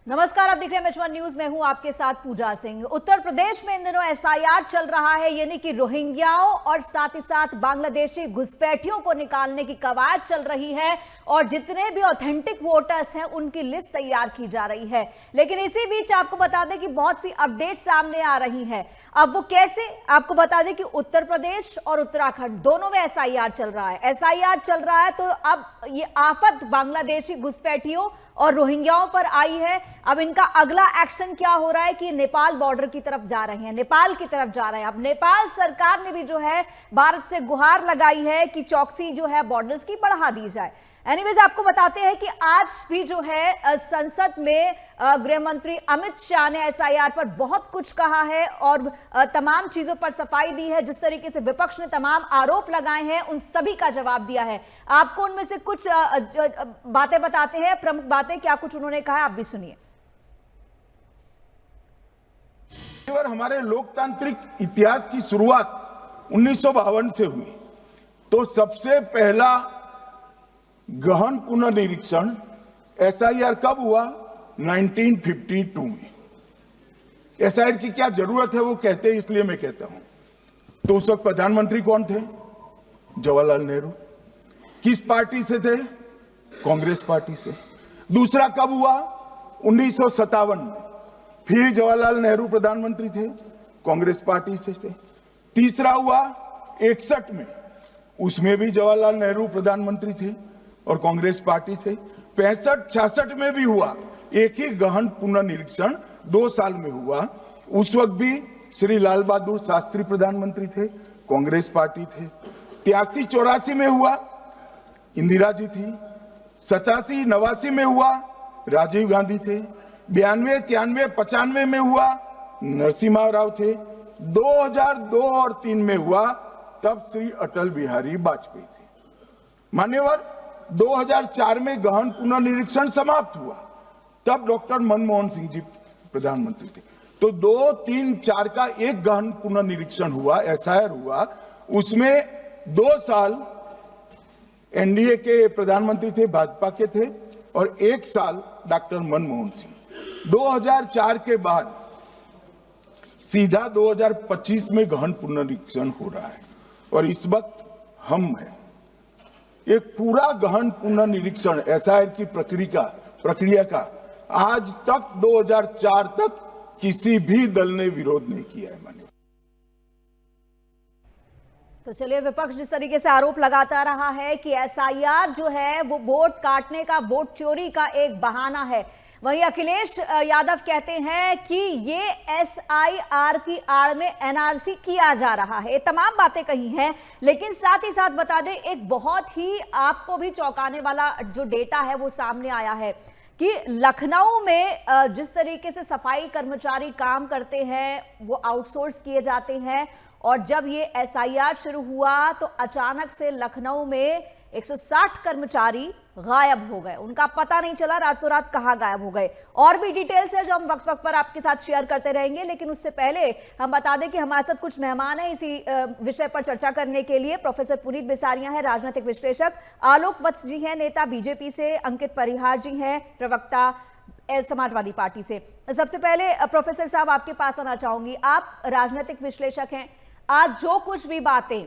नमस्कार, आप देख रहे हैं एच1 न्यूज। मैं हूं आपके साथ पूजा सिंह। उत्तर प्रदेश में इन दिनों एसआईआर चल रहा है, यानी कि रोहिंग्याओं और साथ ही साथ बांग्लादेशी घुसपैठियों को निकालने की कवायद चल रही है और जितने भी ऑथेंटिक वोटर्स हैं उनकी लिस्ट तैयार की जा रही है। लेकिन इसी बीच आपको बता दें कि बहुत सी अपडेट सामने आ रही हैं। अब वो कैसे, आपको बता दें कि उत्तर प्रदेश और उत्तराखंड दोनों में एसआईआर चल रहा है। एसआईआर चल रहा है तो अब ये आफत बांग्लादेशी घुसपैठियों और रोहिंग्याओं पर आई है। अब इनका अगला एक्शन क्या हो रहा है कि नेपाल बॉर्डर की तरफ जा रहे हैं, नेपाल की तरफ जा रहे हैं। अब नेपाल सरकार ने भी जो है भारत से गुहार लगाई है कि चौकसी जो है बॉर्डर्स की बढ़ा दी जाए। एनीवेज, आपको बताते हैं कि आज भी जो है संसद में गृह मंत्री अमित शाह ने एसआईआर पर बहुत कुछ कहा है और तमाम चीजों पर सफाई दी है। जिस तरीके से विपक्ष ने तमाम आरोप लगाए हैं उन सभी का जवाब दिया है। आपको उनमें से कुछ बातें बताते हैं, प्रमुख बातें क्या कुछ उन्होंने कहा, आप भी सुनिए। हमारे लोकतांत्रिक इतिहास की शुरुआत 1952 से हुई, तो सबसे पहला गहन पुनर्निरीक्षण एसआईआर कब हुआ? 1952 में। एसआईआर की क्या जरूरत है वो कहते हैं, इसलिए मैं कहता हूं। तो उस वक्त प्रधानमंत्री कौन थे? जवाहरलाल नेहरू। किस पार्टी से थे? कांग्रेस पार्टी से। दूसरा कब हुआ? 1957 में। फिर जवाहरलाल नेहरू प्रधानमंत्री थे, कांग्रेस पार्टी से थे। तीसरा हुआ 61 में, उसमें भी जवाहरलाल नेहरू प्रधानमंत्री थे और कांग्रेस पार्टी थे। 65-66 में भी हुआ, एक ही गहन पुनर्निरीक्षण 2 साल में हुआ। उस वक्त भी श्री लाल बहादुर शास्त्री प्रधानमंत्री थे, कांग्रेस पार्टी थे। 83-84 में हुआ, इंदिरा जी थी। 87-89 में हुआ, राजीव गांधी थे। 92-93-95 में हुआ, नरसिम्हा राव थे। 2002 और 3 में हुआ, तब श्री अटल बिहारी वाजपेयी थे। मान्यवर, 2004 में गहन पुनर्निरीक्षण समाप्त हुआ, तब डॉक्टर मनमोहन सिंह जी प्रधानमंत्री थे। तो 2, 3, 4 का एक गहन पुनर्निरीक्षण हुआ, एसआईआर हुआ। उसमें 2 साल एनडीए के प्रधानमंत्री थे, भाजपा के थे, और 1 साल डॉक्टर मनमोहन सिंह। 2004 के बाद सीधा 2025 में गहन पुनर्निरीक्षण हो रहा है और इस वक्त हम हैं। एक पूरा गहन पुनर्निरीक्षण एसआईआर की प्रक्रिया का आज तक 2004 तक किसी भी दल ने विरोध नहीं किया है। मान्य। तो चलिए, विपक्ष जिस तरीके से आरोप लगाता रहा है कि एसआईआर जो है वो वोट काटने का, वोट चोरी का एक बहाना है, वहीं अखिलेश यादव कहते हैं कि ये एसआईआर की आड़ में एनआरसी किया जा रहा है। ये तमाम बातें कही हैं, लेकिन साथ ही साथ बता दें एक बहुत ही आपको भी चौंकाने वाला जो डेटा है वो सामने आया है कि लखनऊ में जिस तरीके से सफाई कर्मचारी काम करते हैं वो आउटसोर्स किए जाते हैं, और जब ये एसआईआर शुरू हुआ तो अचानक से लखनऊ में 160 कर्मचारी गायब हो गए। उनका पता नहीं चला, रातों रात कहां गायब हो गए। और भी डिटेल्स है जो हम वक्त वक्त पर आपके साथ शेयर करते रहेंगे, लेकिन उससे पहले हम बता दें कि हमारे साथ कुछ मेहमान हैं इसी विषय पर चर्चा करने के लिए। प्रोफेसर पुनीत बिसारिया हैं, राजनीतिक विश्लेषक। आलोक वत्स जी हैं, नेता बीजेपी से। अंकित परिहार जी हैं, प्रवक्ता समाजवादी पार्टी से। सबसे पहले प्रोफेसर साहब आपके पास आना चाहूंगी। आप राजनीतिक विश्लेषक हैं। आज जो कुछ भी बातें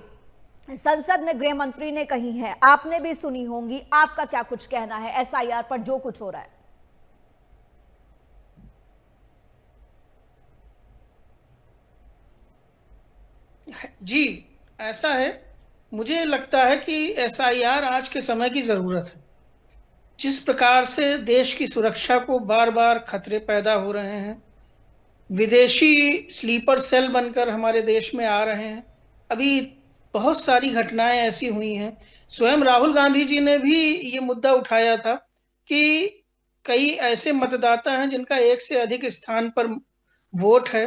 संसद में गृह मंत्री ने कही है आपने भी सुनी होंगी, आपका क्या कुछ कहना है एसआईआर पर जो कुछ हो रहा है? जी, ऐसा है, मुझे लगता है कि एसआईआर आज के समय की जरूरत है। जिस प्रकार से देश की सुरक्षा को बार बार खतरे पैदा हो रहे हैं, विदेशी स्लीपर सेल बनकर हमारे देश में आ रहे हैं, अभी बहुत सारी घटनाएं ऐसी हुई हैं। स्वयं राहुल गांधी जी ने भी ये मुद्दा उठाया था कि कई ऐसे मतदाता हैं जिनका एक से अधिक स्थान पर वोट है।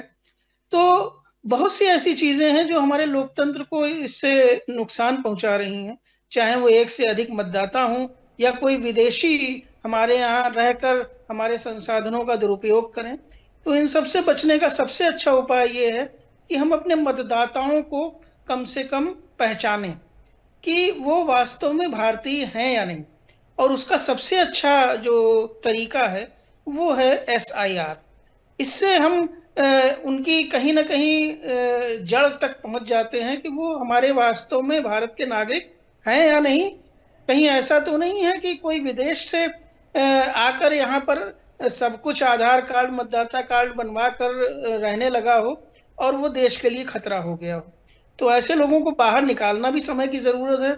तो बहुत सी ऐसी चीजें हैं जो हमारे लोकतंत्र को इससे नुकसान पहुंचा रही हैं, चाहे वो एक से अधिक मतदाता हों या कोई विदेशी हमारे यहाँ रहकर हमारे संसाधनों का दुरुपयोग करें। तो इन सबसे बचने का सबसे अच्छा उपाय ये है कि हम अपने मतदाताओं को कम से कम पहचानें कि वो वास्तव में भारतीय हैं या नहीं। और उसका सबसे अच्छा जो तरीका है वो है SIR। इससे हम उनकी कहीं ना कहीं जड़ तक पहुंच जाते हैं कि वो हमारे वास्तव में भारत के नागरिक हैं या नहीं। कहीं ऐसा तो नहीं है कि कोई विदेश से आकर यहाँ पर सब कुछ आधार कार्ड मतदाता कार्ड बनवा कर रहने लगा हो और वो देश के लिए खतरा हो गया हो। तो ऐसे लोगों को बाहर निकालना भी समय की जरूरत है,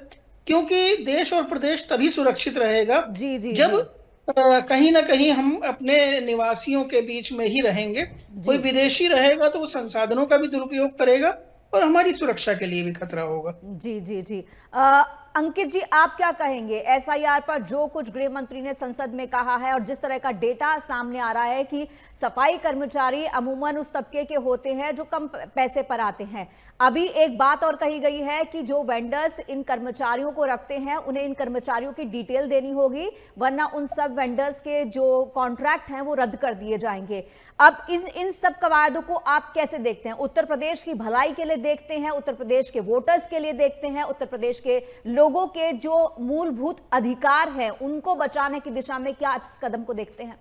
क्योंकि देश और प्रदेश तभी सुरक्षित रहेगा जी जी जब जी कहीं ना कहीं हम अपने निवासियों के बीच में ही रहेंगे। कोई जी विदेशी रहेगा तो वो संसाधनों का भी दुरुपयोग करेगा और हमारी सुरक्षा के लिए भी खतरा होगा। जी जी जी अंकित जी, आप क्या कहेंगे एसआईआर पर जो कुछ गृह मंत्री ने संसद में कहा है और जिस तरह का डेटा सामने आ रहा है कि सफाई कर्मचारी अमूमन उस तबके के होते हैं जो कम पैसे पर आते हैं। अभी एक बात और कही गई है कि जो वेंडर्स इन कर्मचारियों को रखते हैं उन्हें इन कर्मचारियों की डिटेल देनी होगी, वरना उन सब वेंडर्स के जो कॉन्ट्रैक्ट हैं वो रद्द कर दिए जाएंगे। अब इन सब कवायदों को आप कैसे देखते हैं? उत्तर प्रदेश की भलाई के लिए देखते हैं, उत्तर प्रदेश के वोटर्स के लिए देखते हैं, उत्तर प्रदेश के लोगों के जो मूलभूत अधिकार हैं उनको बचाने की दिशा में क्या इस कदम को देखते हैं?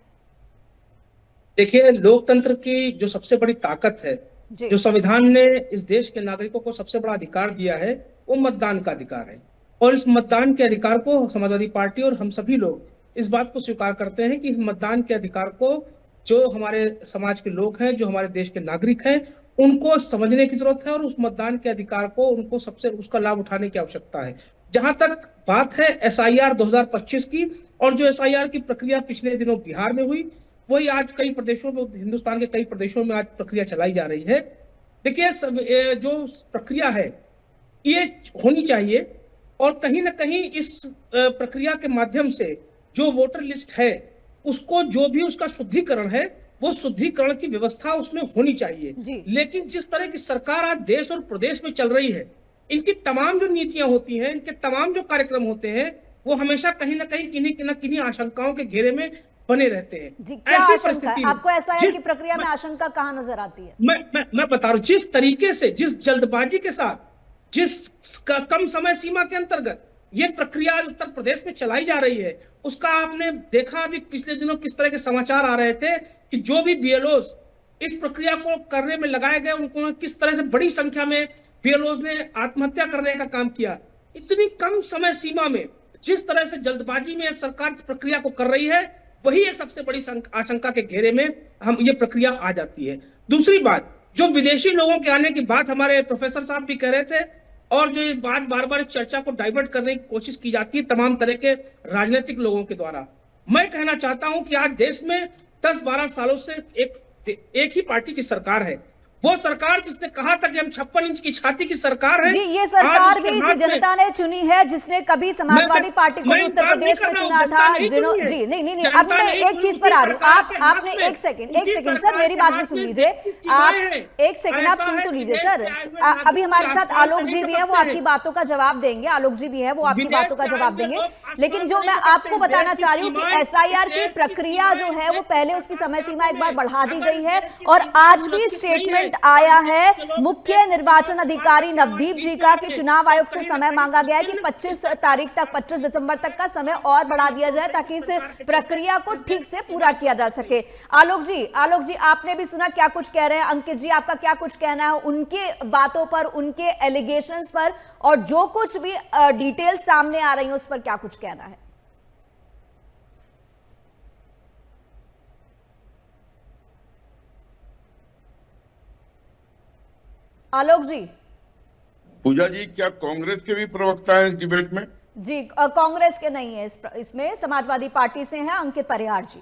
देखिए, लोकतंत्र की जो सबसे बड़ी ताकत है, जो संविधान ने इस देश के नागरिकों को सबसे बड़ा अधिकार दिया है, वो मतदान का अधिकार है। और इस मतदान के अधिकार को समाजवादी पार्टी और हम सभी लोग इस बात को स्वीकार करते हैं कि इस मतदान के अधिकार को जो हमारे समाज के लोग हैं, जो हमारे देश के नागरिक हैं, उनको समझने की जरूरत है और उस मतदान के अधिकार को उनको सबसे उसका लाभ उठाने की आवश्यकता है। जहां तक बात है SIR 2025 की, और जो SIR की प्रक्रिया पिछले दिनों बिहार में हुई, वही आज कई प्रदेशों में, हिंदुस्तान के कई प्रदेशों में आज प्रक्रिया चलाई जा रही है। देखिए, जो प्रक्रिया है ये होनी चाहिए और कहीं ना कहीं इस प्रक्रिया के माध्यम से जो वोटर लिस्ट है उसको जो भी उसका शुद्धिकरण है वो शुद्धिकरण की व्यवस्था उसमें होनी चाहिए। लेकिन जिस तरह की सरकार आज देश और प्रदेश में चल रही है, इनकी तमाम जो नीतियां होती हैं, इनके तमाम जो कार्यक्रम होते हैं, वो हमेशा कहीं ना कहीं किन्हीं आशंकाओं के घेरे में बने रहते हैं। ऐसी परिस्थिति आपको एसआईआर की प्रक्रिया में आशंका कहां नजर आती है? मैं बता रहा हूं, जिस तरीके से, जिस जल्दबाजी के साथ, जिस कम समय सीमा के अंतर्गत ये प्रक्रिया उत्तर प्रदेश में चलाई जा रही है, उसका आपने देखा अभी पिछले दिनों किस तरह के समाचार आ रहे थे कि जो भी BLOs इस प्रक्रिया को करने में लगाए गए, उनको किस तरह से बड़ी संख्या में BLOs ने आत्महत्या करने का काम किया। इतनी कम समय सीमा में जिस तरह से जल्दबाजी में सरकार इस प्रक्रिया को कर रही है, वही एक सबसे बड़ी आशंका के घेरे में हम ये प्रक्रिया आ जाती है। दूसरी बात, जो विदेशी लोगों के आने की बात हमारे प्रोफेसर साहब भी कह रहे थे, और जो ये बात बार बार इस चर्चा को डाइवर्ट करने की कोशिश की जाती है तमाम तरह के राजनीतिक लोगों के द्वारा, मैं कहना चाहता हूं कि आज देश में 10-12 सालों से एक ही पार्टी की सरकार है। वो सरकार जिसने कहा था कि हम 56 इंच की छाती की सरकार है, जी, ये सरकार भी इसी जनता ने चुनी है जिसने कभी समाजवादी पार्टी को भी उत्तर प्रदेश में चुना था। जी नहीं, अब मैं एक चीज पर आ रही हूँ। आपने एक सेकंड सर, मेरी बात भी सुन लीजिए। आप एक सेकंड आप सुन तो लीजिए सर। अभी हमारे साथ आलोक जी भी है, वो आपकी बातों का जवाब देंगे। आलोक जी भी है, वो आपकी बातों का जवाब देंगे। लेकिन जो मैं आपको बताना चाह रही हूँ कि SIR की प्रक्रिया जो है वो पहले उसकी समय सीमा एक बार बढ़ा दी गई है, और आज भी स्टेटमेंट आया है मुख्य निर्वाचन अधिकारी नवदीप जी का कि चुनाव आयोग से समय मांगा गया है कि 25 दिसंबर तक का समय और बढ़ा दिया जाए ताकि इस प्रक्रिया को ठीक से पूरा किया जा सके। आलोक जी आपने भी सुना क्या कुछ कह रहे हैं अंकित जी, आपका क्या कुछ कहना है उनके बातों पर, उनके एलिगेशंस पर, और जो कुछ भी डिटेल्स सामने आ रही है उस पर क्या कुछ कहना है? आलोक जी। पूजा जी, क्या कांग्रेस के भी प्रवक्ता हैं इस डिबेट में? जी, कांग्रेस के नहीं है इसमें, समाजवादी पार्टी से हैं अंकित परिहार जी।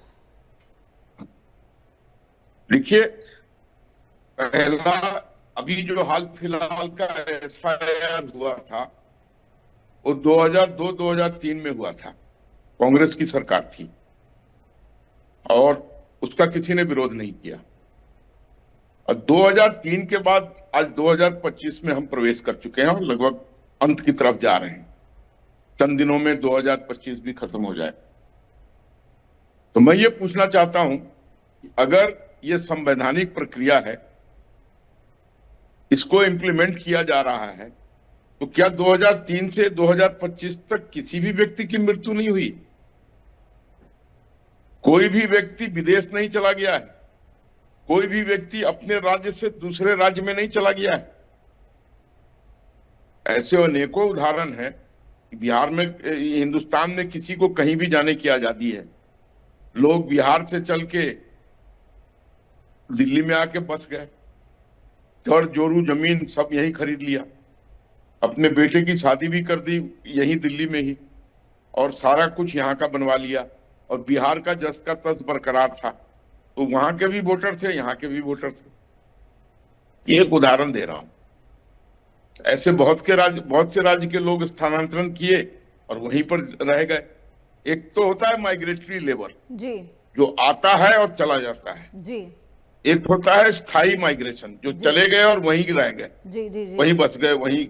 देखिए, पहला अभी जो हाल फिलहाल का SIR हुआ था वो 2002-2003 में हुआ था, कांग्रेस की सरकार थी और उसका किसी ने विरोध नहीं किया। और 2003 के बाद आज 2025 में हम प्रवेश कर चुके हैं और लगभग अंत की तरफ जा रहे हैं। चंद दिनों में 2025 भी खत्म हो जाए। तो मैं ये पूछना चाहता हूं, अगर ये संवैधानिक प्रक्रिया है, इसको इम्प्लीमेंट किया जा रहा है, तो क्या 2003 से 2025 तक किसी भी व्यक्ति की मृत्यु नहीं हुई? कोई भी व्यक्ति विदेश नहीं चला गया है, कोई भी व्यक्ति अपने राज्य से दूसरे राज्य में नहीं चला गया है। ऐसे अनेकों उदाहरण हैं। बिहार में, हिंदुस्तान में किसी को कहीं भी जाने की आजादी है। लोग बिहार से चल के दिल्ली में आके बस गए, घर जोरू जमीन सब यहीं खरीद लिया, अपने बेटे की शादी भी कर दी यहीं दिल्ली में ही, और सारा कुछ यहाँ का बनवा लिया। और बिहार का जस का तस बरकरार था, तो वहां के भी वोटर थे, यहाँ के भी वोटर थे। एक उदाहरण दे रहा हूं। ऐसे बहुत से राज्य के लोग स्थानांतरण किए और वहीं पर रह गए। एक तो होता है माइग्रेटरी लेबर जी, जो आता है और चला जाता है जी। एक होता है स्थायी माइग्रेशन, जो चले गए और वहीं रह गए, जी जी जी। वहीं बस गए, वहीं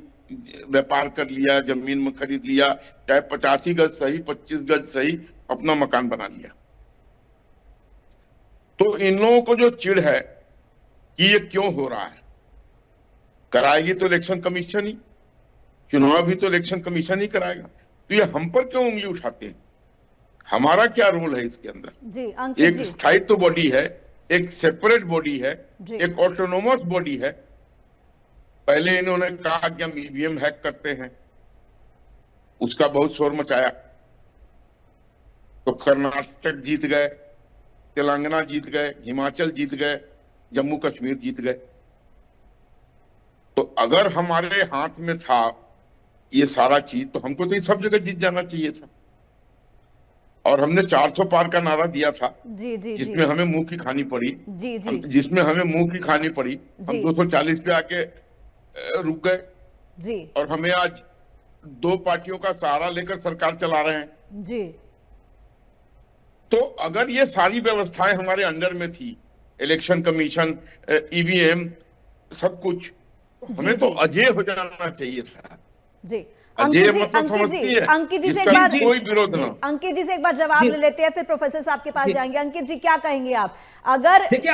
व्यापार कर लिया, जमीन में खरीद लिया, चाहे 85 गज सही, 25 गज सही, अपना मकान बना लिया। तो इन लोगों को जो चिढ़ है कि ये क्यों हो रहा है, कराएगी तो इलेक्शन कमीशन ही, चुनाव भी तो इलेक्शन कमीशन ही कराएगा, तो ये हम पर क्यों उंगली उठाते हैं? हमारा क्या रोल है इसके अंदर? जी, अंकित एक जी। स्थायित्व बॉडी है, एक सेपरेट बॉडी है, जी। एक ऑटोनोमस बॉडी है। पहले इन्होंने कहा कि हम ईवीएम हैक करते हैं, उसका बहुत शोर मचाया, तो कर्नाटक जीत गए, तेलंगाना जीत गए, हिमाचल जीत गए, जम्मू कश्मीर जीत गए। तो अगर हमारे हाथ में था ये सारा चीज, तो हमको तो ये सब जगह जीत जाना चाहिए था। और हमने 400 पार का नारा दिया था, जी जी, जिसमें हमें मुंह की खानी पड़ी, जी जी, जिसमें हमें मुंह की खानी पड़ी। हम 240 पे आके रुक गए जी, और हमें आज 2 पार्टियों का सहारा लेकर सरकार चला रहे हैं। जी। तो अगर ये सारी व्यवस्थाएं हमारे अंडर में थी, इलेक्शन कमीशन, ईवीएम, सब कुछ, तो हमें तो अजय हो जाना चाहिए था। जी, अजय अंकित जी, मतलब अंकित समझती जी, है, अंकित जी से एक जिसका बार, कोई विरोध ना। अंकित जी से एक बार जवाब ले लेते हैं, फिर प्रोफेसर साहब के पास जाएंगे। अंकित जी, क्या कहेंगे आप? अगर देखिए,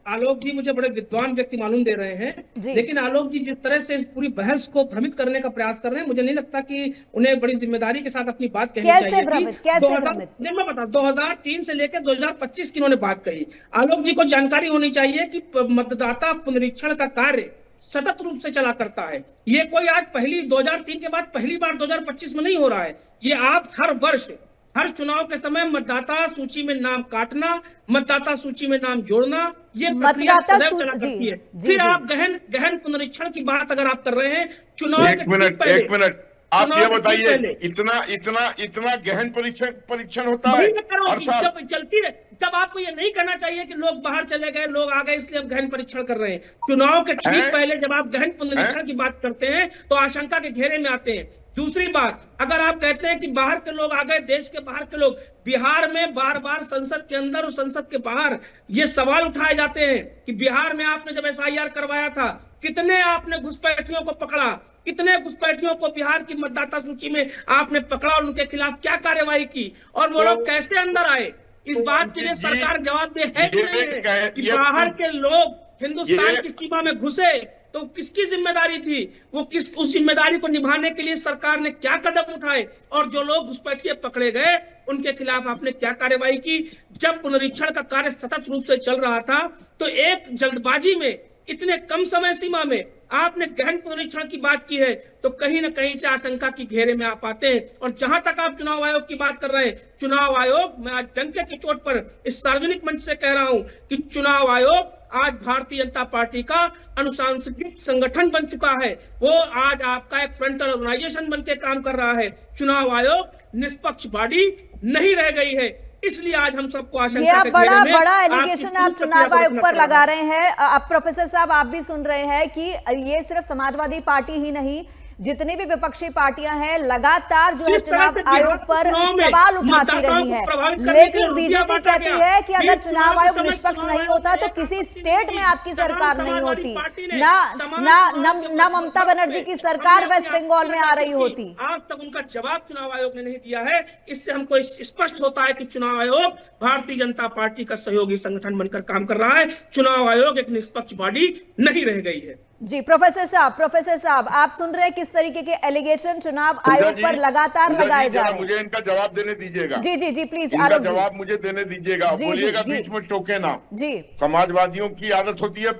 आलोक जी मुझे बड़े विद्वान व्यक्ति मालूम दे रहे हैं, लेकिन आलोक जी जिस तरह से इस पूरी बहस को भ्रमित करने का प्रयास कर रहे हैं, मुझे नहीं लगता कि उन्हें बड़ी जिम्मेदारी के साथ अपनी बात कहनी चाहिए। कैसे भ्रमित? मैं बता, 2003 से लेकर 2025 की इन्होंने बात कही। आलोक जी को जानकारी होनी चाहिए कि मतदाता पुनरीक्षण का कार्य सतत रूप से चला करता है। ये कोई आज 2003 के बाद पहली बार 2025 में नहीं हो रहा है। ये आप हर वर्ष, हर चुनाव के समय मतदाता सूची में नाम काटना, मतदाता सूची में नाम जोड़ना, ये प्रक्रिया सदैव चला करती है। फिर आप गहन पुनरीक्षण की बात अगर आप कर रहे हैं, चुनाव एक मिनट, आप ये बताइए, इतना गहन परीक्षण होता है हर साल? जब आपको ये नहीं करना चाहिए कि लोग बाहर चले गए, लोग आ गए, इसलिए हम गहन परीक्षण कर रहे हैं। चुनाव के ठीक पहले जब आप गहन पुनरीक्षण की बात करते हैं तो आशंका के घेरे में आते हैं। दूसरी बात, अगर आप कहते हैं कि बाहर के लोग आ गए, देश के बाहर के लोग, बिहार में बार बार संसद के अंदर और संसद के बाहर ये सवाल उठाए जाते हैं कि बिहार में आपने जब एसआईआर करवाया था, कितने आपने घुसपैठियों को पकड़ा, कितने घुसपैठियों को बिहार की मतदाता सूची में आपने पकड़ा और उनके खिलाफ क्या कार्यवाही की, और वो लोग कैसे अंदर आए? इस बात के लिए सरकार जवाबदेह है कि नहीं है कि बाहर के लोग हिंदुस्तान की सीमा में घुसे तो किसकी जिम्मेदारी थी? उस जिम्मेदारी को निभाने के लिए सरकार ने क्या कदम उठाए, और जो लोग घुसपैठिए पकड़े गए उनके खिलाफ आपने क्या कार्यवाही की? जब पुनरीक्षण का कार्य सतत रूप से चल रहा था तो एक जल्दबाजी में, इतने कम समय सीमा में आपने गहन पुनरीक्षण की बात की है, तो कहीं ना कहीं से आशंका की घेरे में आप आते हैं। और जहां तक आप चुनाव आयोग की बात कर रहे हैं, चुनाव आयोग, मैं आज डंके की चोट पर इस सार्वजनिक मंच से कह रहा हूं कि चुनाव आयोग आज भारतीय जनता पार्टी का अनुशासनिक संगठन बन चुका है। वो आज आपका एक फ्रंटल ऑर्गेनाइजेशन बन के काम कर रहा है। चुनाव आयोग निष्पक्ष बॉडी नहीं रह गई है, इसलिए आज हम सबको आशंका के घेरे में बड़ा एलिगेशन आप चुनाव आयोग पर लगा रहे हैं। अब प्रोफेसर साहब, आप भी सुन रहे हैं कि ये सिर्फ समाजवादी पार्टी ही नहीं, जितनी भी विपक्षी पार्टियां हैं लगातार जो है चुनाव आयोग पर सवाल उठाती रही है। लेकिन बीजेपी कहती है कि अगर चुनाव आयोग निष्पक्ष नहीं होता तो किसी स्टेट में आपकी सरकार नहीं होती, ना ममता बनर्जी की सरकार वेस्ट बंगाल में आ रही होती। आज तक उनका जवाब चुनाव आयोग ने नहीं दिया है। इससे हमको स्पष्ट होता है कि चुनाव आयोग भारतीय जनता पार्टी का सहयोगी संगठन बनकर काम कर रहा है। चुनाव आयोग एक निष्पक्ष बॉडी नहीं रह गई है। जी प्रोफेसर साहब आप सुन रहे हैं किस तरीके के एलिगेशन चुनाव आयोग पर लगातार लगाए जा रहे हैं। मुझे इनका जवाब देने दीजिएगा। जी प्लीज इनका जवाब मुझे देने दीजिएगा। बोलिएगा, बीच में टोके ना। जी समाजवादियों की आदत होती है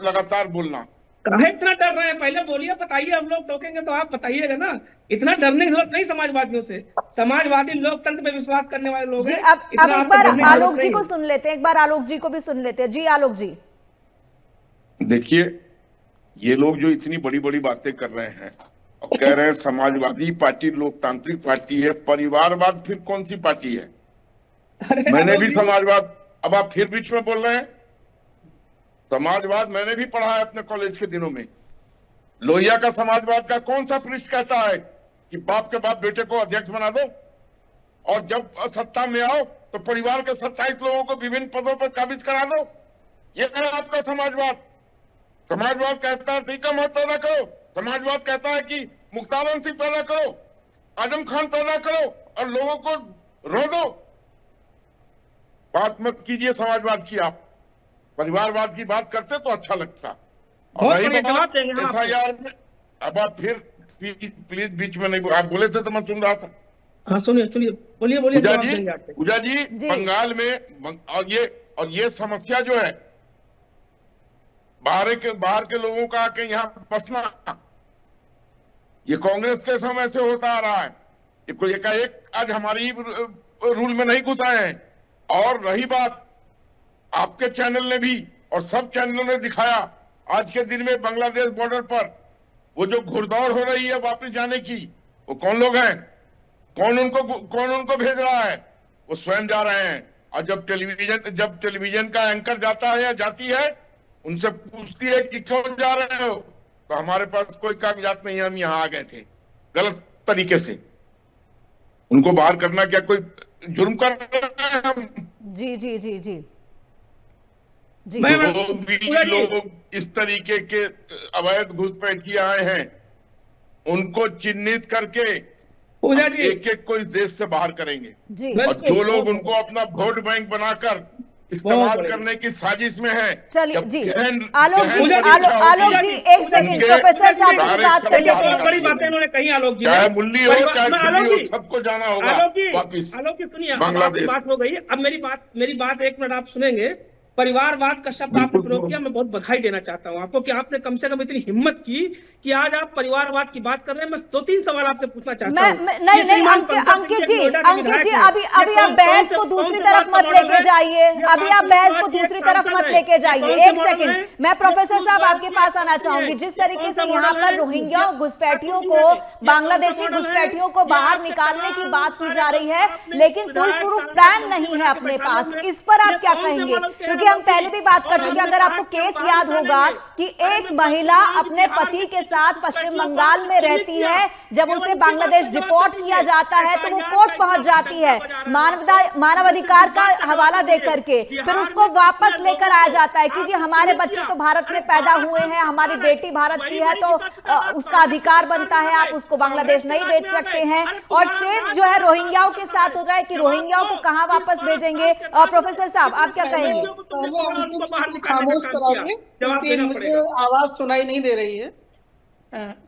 लगातार बोलना। काहे इतना डर रहे हैं? पहले बोलिए, बताइए। हम लोग टोकेंगे तो आप बताइएगा ना। इतना डरने की जरूरत नहीं समाजवादियों से। समाजवादी लोकतंत्र में विश्वास करने वाले लोग हैं। अब एक बार आलोक जी को सुन लेते हैं, एक बार आलोक जी को भी सुन लेते हैं। जी आलोक जी। देखिए, ये लोग जो इतनी बड़ी बड़ी बातें कर रहे हैं और कह रहे हैं समाजवादी पार्टी लोकतांत्रिक पार्टी है, परिवारवाद फिर कौन सी पार्टी है? मैंने भी समाजवाद, अब आप फिर बीच में बोल रहे हैं। समाजवाद मैंने भी पढ़ा है अपने कॉलेज के दिनों में। लोहिया का समाजवाद का कौन सा पृष्ठ कहता है कि बाप के बाद बेटे को अध्यक्ष बना दो और जब सत्ता में आओ तो परिवार के 27 लोगों को विभिन्न पदों पर काबिज करा दो? ये है आपका समाजवाद। समाजवाद कहता है टीका मत पैदा करो। समाजवाद कहता है कि मुख्तार सिंह पैदा करो, आजम खान पैदा करो और लोगों को रो दो। बात मत कीजिए समाजवाद की। आप परिवारवाद की बात करते तो अच्छा लगता। और रही बात SIR में, अब आप फिर प्लीज बीच में नहीं, आप बोले थे तो मैं सुन रहा था। हाँ सुनिए, बोलिए। पूजा जी बंगाल में और ये समस्या जो है बाहर के लोगों का आके यहाँ बसना, ये कांग्रेस के समय से होता आ रहा है। ये कोई एकाएक आज हमारी रूल में नहीं घुसा है। और रही बात, आपके चैनल ने भी और सब चैनलों ने दिखाया आज के दिन में बांग्लादेश बॉर्डर पर वो जो घुड़दौड़ हो रही है वापस जाने की, वो कौन लोग हैं? कौन उनको भेज रहा है? वो स्वयं जा रहे हैं। और जब टेलीविजन का एंकर जाता है या जाती है, उनसे पूछती है कि क्यों जा रहे हो, तो हमारे पास कोई कागजात नहीं है, हम यहाँ आ गए थे गलत तरीके से। उनको बाहर करना क्या कोई जुर्म कर रहे हैं हम? जी जो भी लोग इस तरीके के अवैध घुसपैठिए आए हैं, उनको चिन्हित करके एक एक को इस देश से बाहर करेंगे। और जो लोग उनको अपना वोट बैंक बनाकर इस्तेमाल करने की साजिश में है। चलिए जी आलोक जी एक सेकंड, प्रोफेसर साहब से बात कर लेते हैं। बड़ी बातें उन्होंने कही आलोक जी। चाहे मुल्ली हो चाहे चुल्ली हो, सबको जाना होगा वापिस आलोक जी सुनिए, बांग्लादेश। बात हो गई। अब मेरी बात 1 मिनट आप सुनेंगे। परिवारवाद का शब्द आपने प्रयोग किया, मैं बहुत बधाई देना चाहता हूं आपको कि आपने कम से कम इतनी हिम्मत की कि आज आप परिवारवाद की बात कर रहे हैं। मैं 2-3 सवाल आपसे पूछना चाहता हूं। नहीं अंकित जी अभी आप बहस को दूसरी तरफ मत लेके जाइए। अभी आप बहस को दूसरी तरफ मत लेके जाइए। एक सेकंड, मैं प्रोफेसर साहब आपके पास आना चाहूंगी। जिस तरीके से यहाँ पर रोहिंग्या घुसपैठियों को, बांग्लादेशी घुसपैठियों को बाहर निकालने की बात की जा रही है, लेकिन फुल प्रूफ प्लान नहीं है अपने पास, इस पर आप क्या कहेंगे? क्योंकि हम पहले भी बात कर चुके हैं। अगर आपको केस याद होगा कि एक महिला अपने पति के साथ पश्चिम बंगाल में रहती है, जब उसे बांग्लादेश रिपोर्ट किया जाता है तो वो कोर्ट पहुंच जाती है मानव अधिकार का हवाला दे करके, फिर उसको वापस लेकर आया जाता है कि जी हमारे बच्चे तो भारत में पैदा हुए हैं, हमारी बेटी भारत की है तो उसका अधिकार बनता है, आप उसको बांग्लादेश नहीं भेज सकते हैं। और सेम जो है रोहिंग्याओं के साथ हो रहा है कि रोहिंग्याओं को कहां वापस भेजेंगे? प्रोफेसर साहब आप क्या कहेंगे? खामोश कराइए क्योंकि मुझे आवाज सुनाई नहीं दे रही है।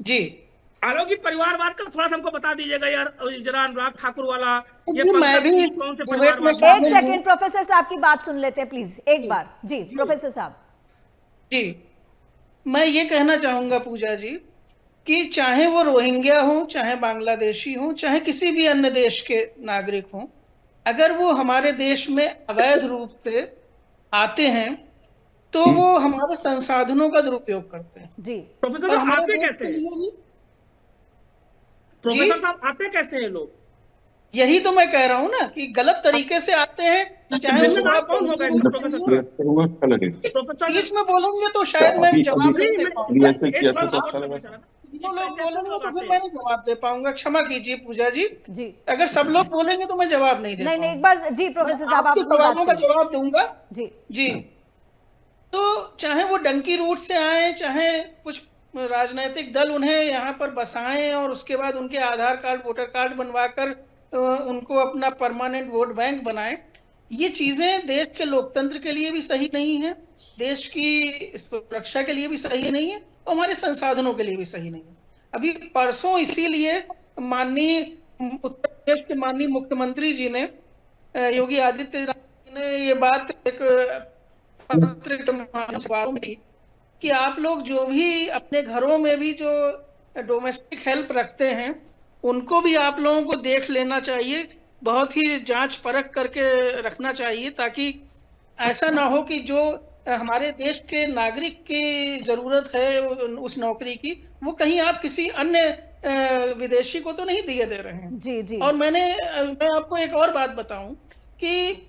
जी आलोक जी, परिवारवाद का थोड़ा सा हमको बता दीजिएगा यार, जरा अनुराग ठाकुर वाला। मैं भी इस डिबेट में एक सेकंड प्रोफेसर साहब की बात सुन लेते हैं प्लीज एक बार। जी प्रोफेसर साहब। जी मैं ये कहना चाहूंगा पूजा जी कि चाहे वो रोहिंग्या हो, चाहे बांग्लादेशी हो, चाहे किसी भी अन्य देश के नागरिक हो, अगर वो हमारे देश में अवैध रूप से आते हैं तो वो हमारे संसाधनों का दुरुपयोग करते हैं। जी प्रोफेसर साहब आते कैसे हैं? प्रोफेसर साहब आते कैसे हैं लोग? यही तो मैं कह रहा हूँ ना कि गलत तरीके से आते हैं। चाहे बीच में बोलेंगे तो शायद मैं जवाब नहीं दे पाऊंगा। लोग बोलेंगे तो फिर मैं नहीं जवाब दे पाऊंगा। क्षमा कीजिए पूजा जी। अगर सब लोग बोलेंगे तो मैं जवाब नहीं दे पाऊंगा। एक बार जी प्रोफेसर साहब आपके सवालों का जवाब दूंगा। जी तो चाहे वो डंकी रूट से आए, चाहे कुछ राजनीतिक दल उन्हें यहाँ पर बसाएं और उसके बाद उनके आधार कार्ड, वोटर कार्ड बनवाकर उनको अपना परमानेंट वोट बैंक बनाएं, ये चीजें देश के लोकतंत्र के लिए भी सही नहीं है देश की सुरक्षा के लिए भी सही नहीं है और हमारे संसाधनों के लिए भी सही नहीं है। अभी परसों इसीलिए माननीय उत्तर प्रदेश के माननीय मुख्यमंत्री जी ने, योगी आदित्यनाथ जी ने ये बात एक पत्र में की कि आप लोग जो भी अपने घरों में भी जो डोमेस्टिक हेल्प रखते हैं उनको भी आप लोगों को देख लेना चाहिए, बहुत ही जांच परख करके रखना चाहिए, ताकि ऐसा ना हो कि जो हमारे देश के नागरिक की जरूरत है उस नौकरी की, वो कहीं आप किसी अन्य विदेशी को तो नहीं दिए दे रहे हैं। जी जी। और मैं आपको एक और बात बताऊं कि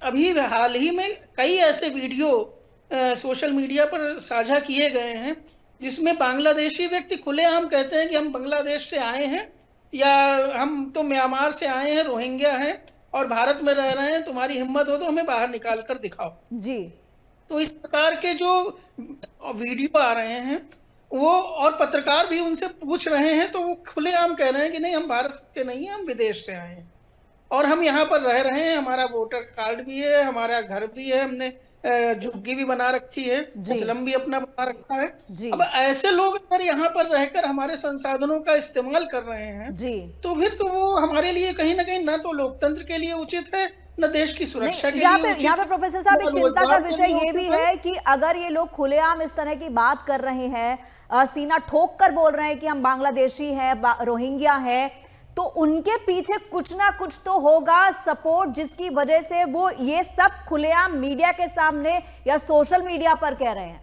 अभी हाल ही में कई ऐसे वीडियो सोशल मीडिया पर साझा किए गए हैं जिसमें बांग्लादेशी व्यक्ति खुलेआम कहते हैं कि हम बांग्लादेश से आए हैं या हम तो म्यांमार से आए हैं, रोहिंग्या हैं और भारत में रह रहे हैं, तुम्हारी हिम्मत हो तो हमें बाहर निकाल कर दिखाओ। जी। तो इस प्रकार के जो वीडियो आ रहे हैं वो, और पत्रकार भी उनसे पूछ रहे हैं, तो वो खुलेआम कह रहे हैं कि नहीं हम भारत के नहीं हैं, हम विदेश से आए हैं और हम यहाँ पर रह रहे हैं, हमारा वोटर कार्ड भी है, हमारा घर भी है, हमने झुग्गी भी बना रखी है, स्लम भी अपना बना रखा है। अब ऐसे लोग अगर यहाँ पर रहकर हमारे संसाधनों का इस्तेमाल कर रहे हैं तो फिर तो वो हमारे लिए कहीं ना कहीं ना तो लोकतंत्र के लिए उचित है न देश की सुरक्षा के लिए उचित। यहाँ पे प्रोफेसर साहब एक चिंता का विषय ये भी है कि अगर ये लोग खुलेआम इस तरह की बात कर रहे हैं, सीना ठोक कर बोल रहे हैं कि हम बांग्लादेशी हैं, रोहिंग्या हैं, तो उनके पीछे कुछ ना कुछ तो होगा सपोर्ट, जिसकी वजह से वो ये सब खुलेआम मीडिया के सामने या सोशल मीडिया पर कह रहे हैं।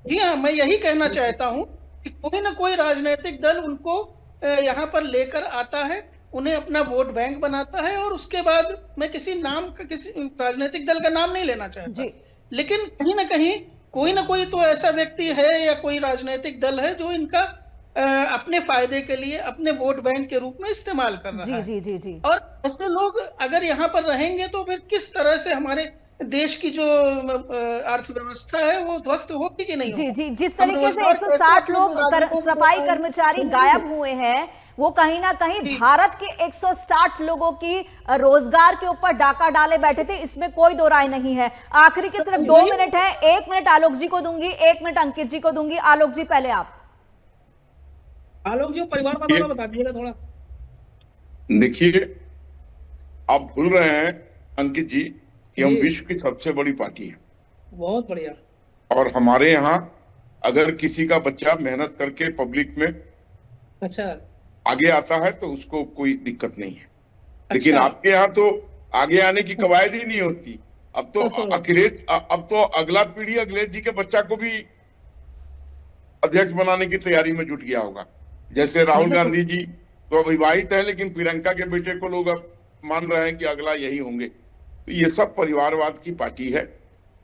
जी हाँ, मैं यही कहना चाहता हूं कि कोई ना कोई राजनीतिक दल उनको यहाँ पर लेकर आता है, उन्हें अपना वोट बैंक बनाता है और उसके बाद मैं किसी राजनीतिक दल का नाम नहीं लेना चाहता, लेकिन कहीं ना कहीं कोई ना कोई तो ऐसा व्यक्ति है या कोई राजनीतिक दल है जो इनका अपने फायदे के लिए अपने वोट बैंक के रूप में इस्तेमाल कर रहा है। जी जी जी। और ऐसे लोग अगर यहाँ पर रहेंगे तो फिर किस तरह से हमारे देश की जो अर्थव्यवस्था है वो ध्वस्त होगी कि नहीं? जी जी। जिस तरीके से 160 लोग सफाई कर्मचारी गायब हुए हैं, वो कहीं ना कहीं भारत के 160 लोगों की रोजगार के ऊपर डाका डाले बैठे थे, इसमें कोई दो राय नहीं है। आखिरी के सिर्फ 2 मिनट है, 1 मिनट आलोक जी को दूंगी, 1 मिनट अंकित जी को दूंगी। आलोक जी पहले आप। आलोक जी परिवार वाला बता दीजिएगा थोड़ा। देखिए, आप भूल रहे हैं अंकित जी कि हम विश्व की सबसे बड़ी पार्टी है। बहुत बढ़िया। और हमारे यहाँ अगर किसी का बच्चा मेहनत करके पब्लिक में आगे आता है तो उसको कोई दिक्कत नहीं है। लेकिन आपके यहाँ तो आगे आने की कवायद ही नहीं होती। अब तो अगला पीढ़ी अखिलेश जी के बच्चा को भी अध्यक्ष बनाने की तैयारी में जुट गया होगा। जैसे राहुल गांधी जी तो अविवाहित है, लेकिन प्रियंका के बेटे को लोग अब मान रहे हैं कि अगला यही होंगे। तो ये सब परिवारवाद की पार्टी है।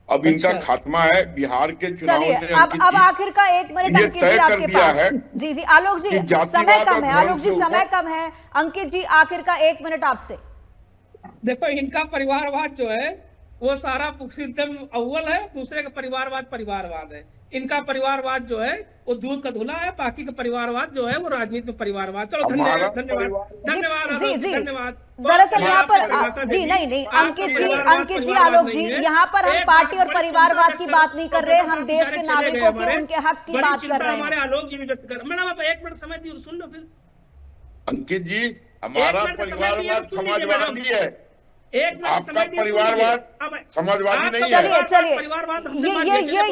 अब इनका खात्मा है। बिहार के चुनाव में अब आखिर का 1 मिनट अंकित जी आपके पास। जी जी आलोक जी, समय कम है। आलोक जी समय कम है। अंकित जी आखिर का 1 मिनट आपसे। देखो, इनका परिवारवाद जो है वो सारा एकदम अव्वल है, दूसरे का परिवारवाद है। इनका परिवारवाद जो है वो दूध का धुला है, बाकी का परिवारवाद जो है वो राजनीति में परिवारवाद। चलो धन्यवाद। दरअसल यहाँ पर जी नहीं अंकित जी आलोक जी, यहाँ पर हम पार्टी और परिवारवाद की बात नहीं कर रहे, हम देश के नागरिकों के उनके हक की बात कर रहे हैं। आलोक जी भी व्यक्त कर। मैडम आप 1 मिनट समय दी, सुन लो फिर। अंकित जी, हमारा परिवारवाद समाजवादी है, आपका आपका परिवारवाद समाजवादी नहीं है। चलिए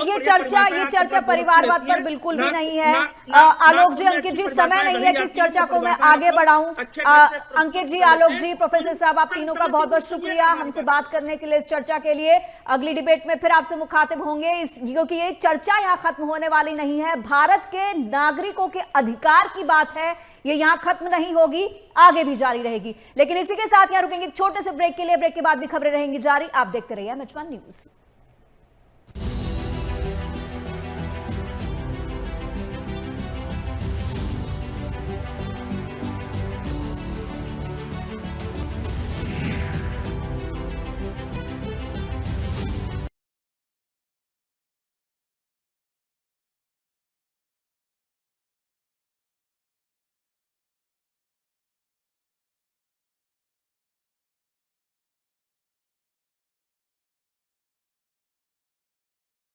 ये चर्चा परिवारवाद पर बिल्कुल भी नहीं है। आलोक जी, अंकित जी, समय नहीं है कि इस चर्चा को मैं आगे बढ़ाऊं। अंकित जी, आलोक जी, प्रोफेसर साहब, आप तीनों का बहुत बहुत शुक्रिया हमसे बात करने के लिए, इस चर्चा के लिए। अगली डिबेट में फिर आपसे मुखातिब होंगे, क्योंकि ये चर्चा यहाँ खत्म होने वाली नहीं है। भारत के नागरिकों के अधिकार की बात है, ये यहाँ खत्म नहीं होगी, आगे भी जारी रहेगी। लेकिन इसी के साथ यहाँ रुकेंगे छोटे से ब्रेक के लिए। ब्रेक के बाद भी खबरें रहेंगी जारी। आप देखते रहिए एमएच1 न्यूज।